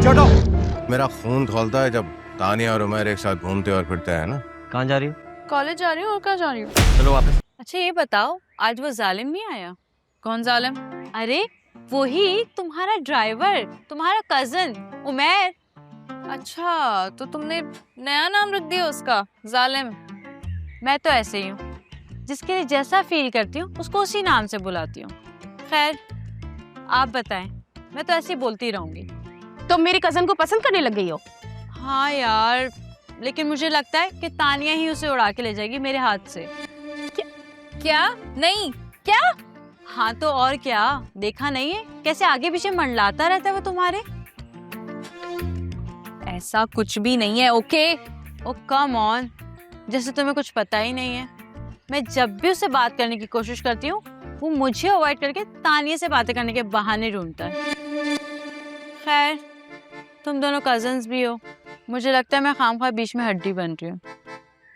चलो। मेरा खून खौलता है जब तानिया और उमर एक साथ घूमते और फिरते हैं ना। कहाँ जा रही हो? कॉलेज जा रही हूँ और कहाँ जा रही हूँ। चलो वापस। अच्छा ये बताओ, आज वो जालिम नहीं आया? कौन जालिम? अरे वही तुम्हारा ड्राइवर, तुम्हारा कजन उमर। अच्छा तो तुमने नया नाम रख दिया उसका, जालिम। मैं तो ऐसे ही हूँ, जिसके लिए जैसा फील करती हूँ उसको उसी नाम से बुलाती हूँ। खैर आप बताएं, मैं तो ऐसे ही बोलती रहूंगी। तुम मेरी कजन को पसंद करने लग गई हो? हाँ यार, लेकिन मुझे लगता है कि तानिया ही उसे उड़ा के ले जाएगी मेरे हाथ से। क्या? नहीं क्या? हाँ तो और क्या, देखा नहीं है कैसे आगे पीछे मंडलाता रहता है वो तुम्हारे। ऐसा कुछ भी नहीं है। ओके ओ कम ऑन, जैसे तुम्हें कुछ पता ही नहीं है। मैं जब भी उससे बात करने की कोशिश करती हूँ वो मुझे अवॉइड करके तानिया से बातें करने के बहाने ढूंढता है। खैर तुम दोनों कजन्स भी हो, मुझे लगता है मैं खामखा बीच में हड्डी बन रही हूँ।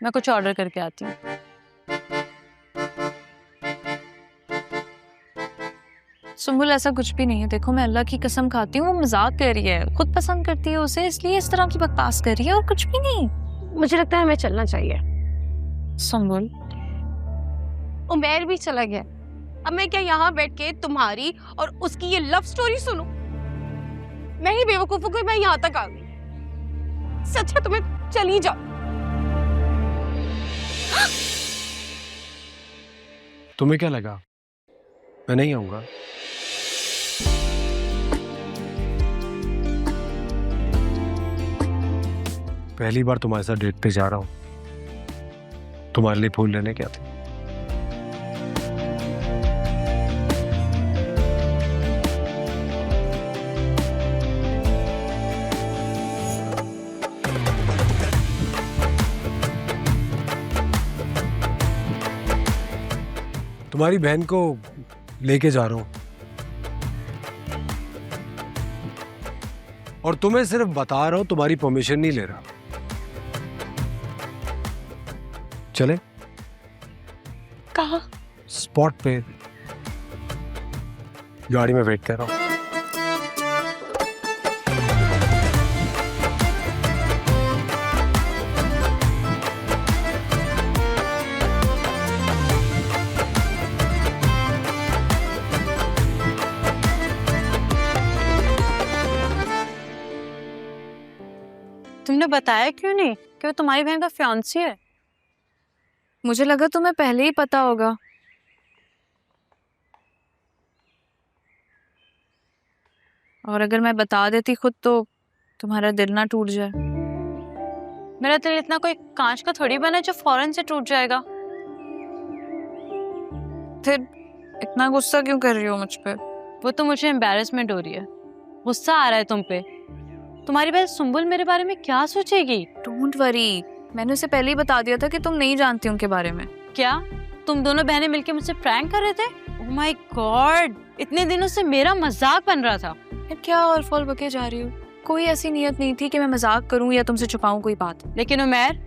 मैं कुछ ऑर्डर करके आती हूँ। सुम्बुल ऐसा कुछ भी नहीं है। देखो मैं अल्लाह की कसम खाती हूँ, वो मजाक कर रही है, खुद पसंद करती है उसे, इसलिए इस तरह की बकवास कर रही है और कुछ भी नहीं। मुझे लगता है हमें चलना चाहिए। सुम्बुल उमर भी चला गया, अब मैं क्या यहाँ बैठ के तुम्हारी और उसकी ये लव स्टोरी सुनूं? मैं ही बेवकूफ हूँ कि मैं यहाँ तक आ गई। सच है, तुम्हें चली जाओ। तुम्हें क्या लगा मैं नहीं आऊंगा? पहली बार तुम्हारे साथ डेट पे जा रहा हूं, तुम्हारे लिए फूल लेने क्या थे? तुम्हारी बहन को लेके जा रहा हूं और तुम्हें सिर्फ बता रहा हूं, तुम्हारी परमिशन नहीं ले रहा। चले? कहाँ? स्पॉट पे गाड़ी में वेट कर रहा हूं। तुमने बताया क्यों नहीं कि वो तुम्हारी बहन का फियांसी है? मुझे लगा तुम्हें पहले ही पता होगा। और अगर मैं बता देती खुद तो तुम्हारा दिल ना टूट जाए। मेरा दिल इतना कोई कांच का थोड़ी बना है जो फौरन से टूट जाएगा। फिर इतना गुस्सा क्यों कर रही हो मुझ पे? वो तो मुझे एम्बैरेसमेंट हो रही है, गुस्सा आ रहा है तुम पे। तुम्हारी बहन सुम्बुल मेरे बारे में क्या सोचेगी? डोंट वरी, मैंने उसे पहले ही बता दिया था कि तुम नहीं जानती उनके बारे में। क्या तुम दोनों बहनें मिलकर मुझसे प्रैंक कर रहे थे? ओह माय गॉड, इतने दिनों से मेरा मजाक बन रहा था। फिर क्या और फॉल बके जा रही हो? कोई ऐसी नीयत नहीं थी कि मैं मजाक करूं या तुमसे छुपाऊं कोई बात। लेकिन उमर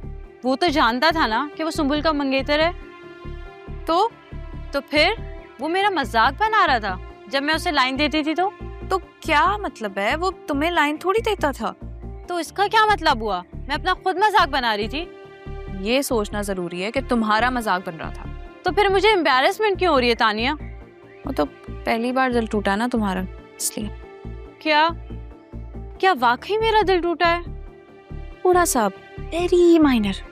वो तो जानता था ना कि वो सुम्बुल का मंगेतर है। तो फिर वो मेरा मजाक बना रहा था जब मैं उसे लाइन देती थी। तो क्या मतलब है? वो तुम्हें लाइन थोड़ी देता था। तो इसका क्या मतलब हुआ? मैं अपना खुद मजाक बना रही थी। ये सोचना जरूरी है कि तुम्हारा मजाक बन रहा था। तो फिर मुझे एम्बैरेसमेंट क्यों हो रही है तानिया? वो तो पहली बार दिल टूटा ना तुम्हारा, इसलिए। क्या वाकई मेरा दिल टूटा है? थोड़ा सा, वेरी माइनर।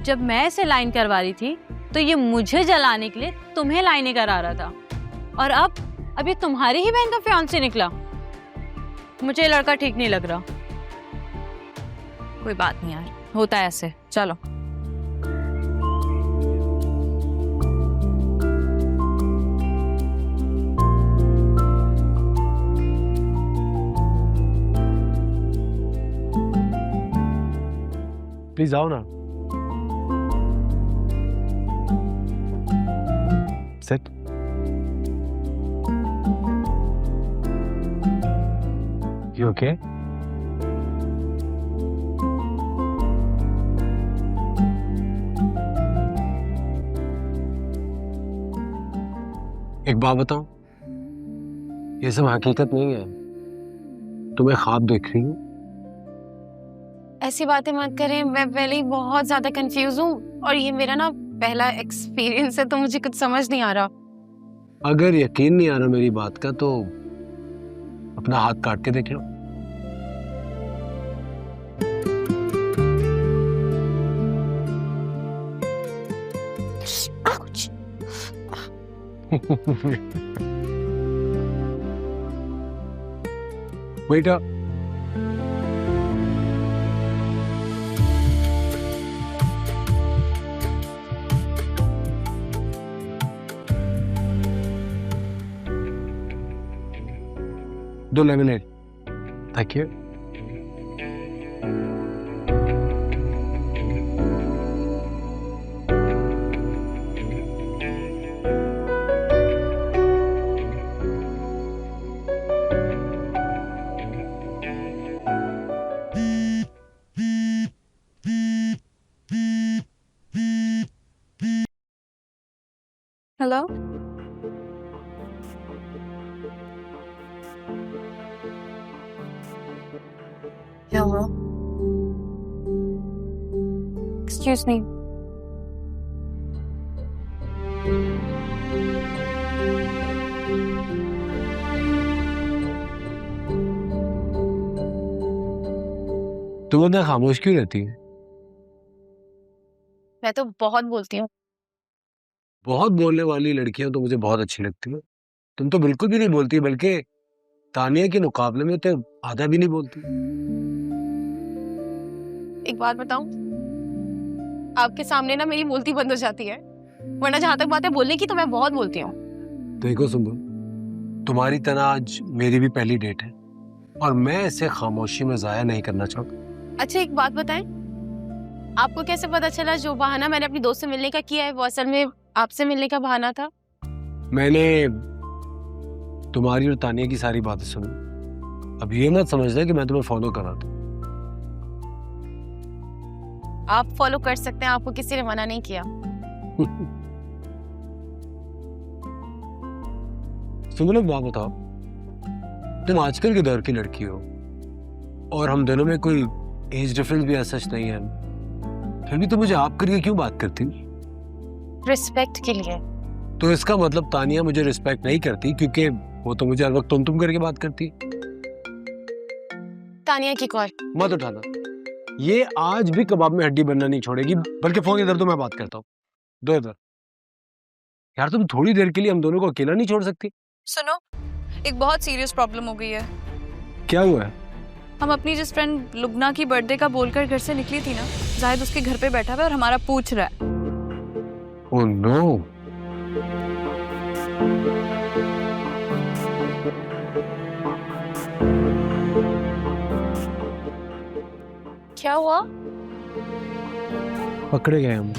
जब मैं इसे लाइन करवा रही थी तो ये मुझे जलाने के लिए तुम्हें लाइनें करा रहा था, और अब ये तुम्हारी ही बहन का फियांसी निकला। मुझे ये लड़का ठीक नहीं लग रहा। कोई बात नहीं यार, होता है ऐसे। चलो प्लीज आओ ना। सेट। You okay? एक बात बताऊं, ये सब हकीकत नहीं है। तुम्हें ख्वाब देख रही हूँ। ऐसी बातें मत करें, मैं पहले ही बहुत ज्यादा कंफ्यूज हूँ और ये मेरा ना पहला एक्सपीरियंस है, तो मुझे कुछ समझ नहीं आ रहा। अगर यकीन नहीं आ रहा मेरी बात का तो अपना हाथ काट के देख लो। Ouch! बेटा दो लेमनेड। Thank you. हेलो, क्या हुआ? Excuse me. तुम इतना खामोश क्यों रहती है? मैं तो बहुत बोलती हूँ। बहुत बोलने वाली लड़कियां तो मुझे बहुत अच्छी लगती है। तुम तो बिल्कुल भी नहीं बोलती, बल्कि तानिया के मुकाबले में तो आधा भी नहीं बोलती। एक बात बताऊं, आपके सामने ना मेरी बोलती बंद हो जाती है, वरना जहां तक बात है बोलने की तो मैं बहुत बोलती हूँ। देखो सुंबुल, तुम्हारी तरह आज मेरी भी पहली डेट है और मैं इसे खामोशी में जाया नहीं करना चाहता। अच्छा एक बात बताएं, आपको कैसे पता चला जो बहाना मैंने अपनी दोस्त से मिलने का किया है वो असल में आपसे मिलने का बहाना था? मैंने तुम्हारी और तानिया की सारी बातें सुनी। अब ये मत समझना कि मैं तुम्हें फॉलो कर रहा था। आप फॉलो कर सकते हैं, आपको किसी ने मना नहीं किया। सुंबुल एक बात बताओ, तुम आजकल के दौर की लड़की हो और हम दोनों में कोई एज डिफरेंस भी ऐसा सच नहीं है, फिर भी तुम मुझे आप करके क्यों बात करती? रिस्पेक्ट के लिए। तो इसका मतलब तानिया मुझे रिस्पेक्ट नहीं करती क्योंकि वो तो मुझे हर वक्त तुम करके बात करती। तानिया की कॉल मत उठाना, ये आज भी कबाब में हड्डी बनना नहीं छोड़ेगी, बल्कि फोन इधर तो मैं बात करता हूँ। दो इधर। यार तुम थोड़ी देर के लिए हम दोनों को अकेला नहीं छोड़ सकती? सुनो, एक बहुत सीरियस प्रॉब्लम हो गई है। क्या हुआ है? हम अपनी जिस फ्रेंड लुबना की बर्थडे का बोलकर घर से निकली थी ना, जाहिद उसके घर पे बैठा हुआ है और हमारा पूछ रहा है। Oh no. क्या हुआ? पकड़े गए हम।